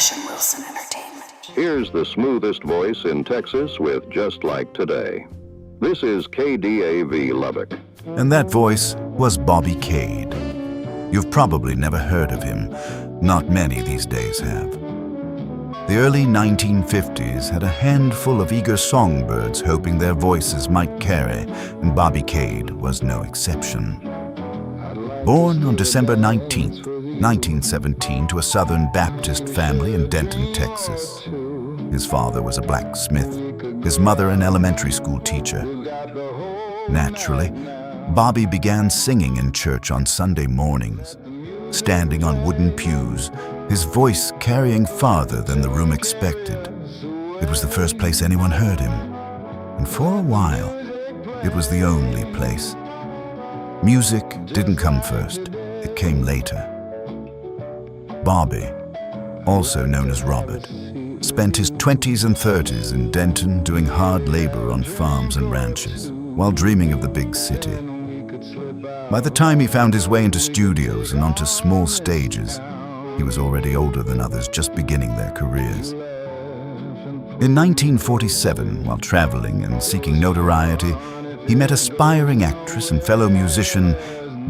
Parish&Wilson Entertainment. Here's the smoothest voice in Texas with Just Like Today. This is KDAV Lubbock. And that voice was Bobby Kade. You've probably never heard of him. Not many these days have. The early 1950s had a handful of eager songbirds hoping their voices might carry, and Bobby Kade was no exception. Born on December 19th, 1917 to a Southern Baptist family in Denton, Texas. His father was a blacksmith, his mother an elementary school teacher. Naturally, Bobby began singing in church on Sunday mornings, standing on wooden pews, his voice carrying farther than the room expected. It was the first place anyone heard him, and for a while, it was the only place. Music didn't come first, it came later. Bobby, also known as Robert, spent his 20s and 30s in Denton doing hard labor on farms and ranches, while dreaming of the big city. By the time he found his way into studios and onto small stages, he was already older than others, just beginning their careers. In 1947, while traveling and seeking notoriety, he met aspiring actress and fellow musician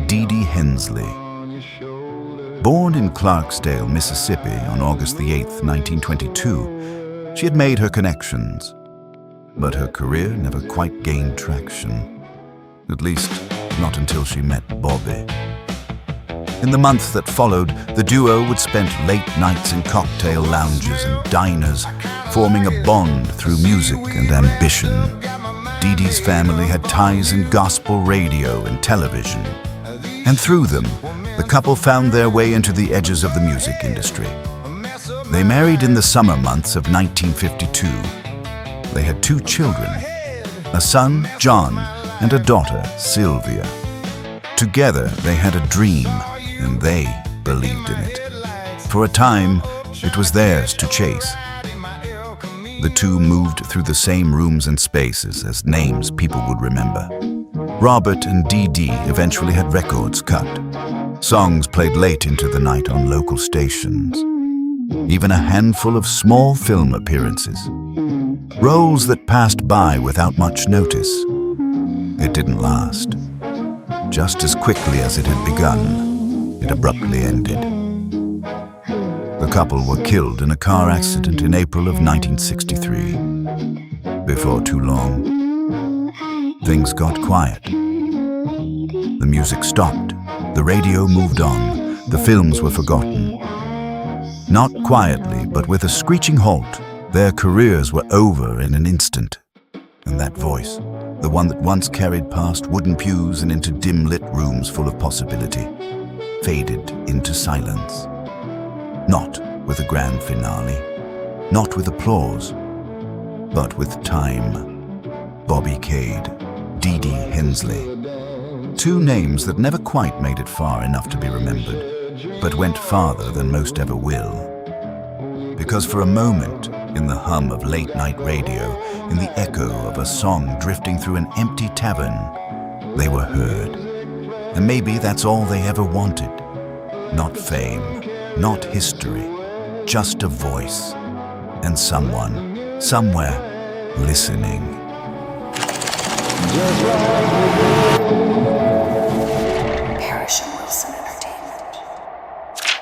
Dede Hensley. Born in Clarksdale, Mississippi on August the 8th, 1922, she had made her connections, but her career never quite gained traction. At least, not until she met Bobby. In the month that followed, the duo would spend late nights in cocktail lounges and diners, forming a bond through music and ambition. Dede's family had ties in gospel radio and television, and through them, the couple found their way into the edges of the music industry. They married in the summer months of 1952. They had 2 children, a son, John, and a daughter, Sylvia. Together, they had a dream, and they believed in it. For a time, it was theirs to chase. The two moved through the same rooms and spaces as names people would remember. Robert and Dede eventually had records cut. Songs played late into the night on local stations. Even a handful of small film appearances. Roles that passed by without much notice. It didn't last. Just as quickly as it had begun, it abruptly ended. The couple were killed in a car accident in April of 1963. Before too long, things got quiet. The music stopped, the radio moved on, the films were forgotten. Not quietly, but with a screeching halt, their careers were over in an instant. And that voice, the one that once carried past wooden pews and into dim-lit rooms full of possibility, faded into silence. Not with a grand finale, not with applause, but with time. Bobby Kade, Dede Hensley. 2 names that never quite made it far enough to be remembered, but went farther than most ever will. Because for a moment, in the hum of late-night radio, in the echo of a song drifting through an empty tavern, they were heard. And maybe that's all they ever wanted. Not fame, not history, just a voice. And someone, somewhere, listening. Just like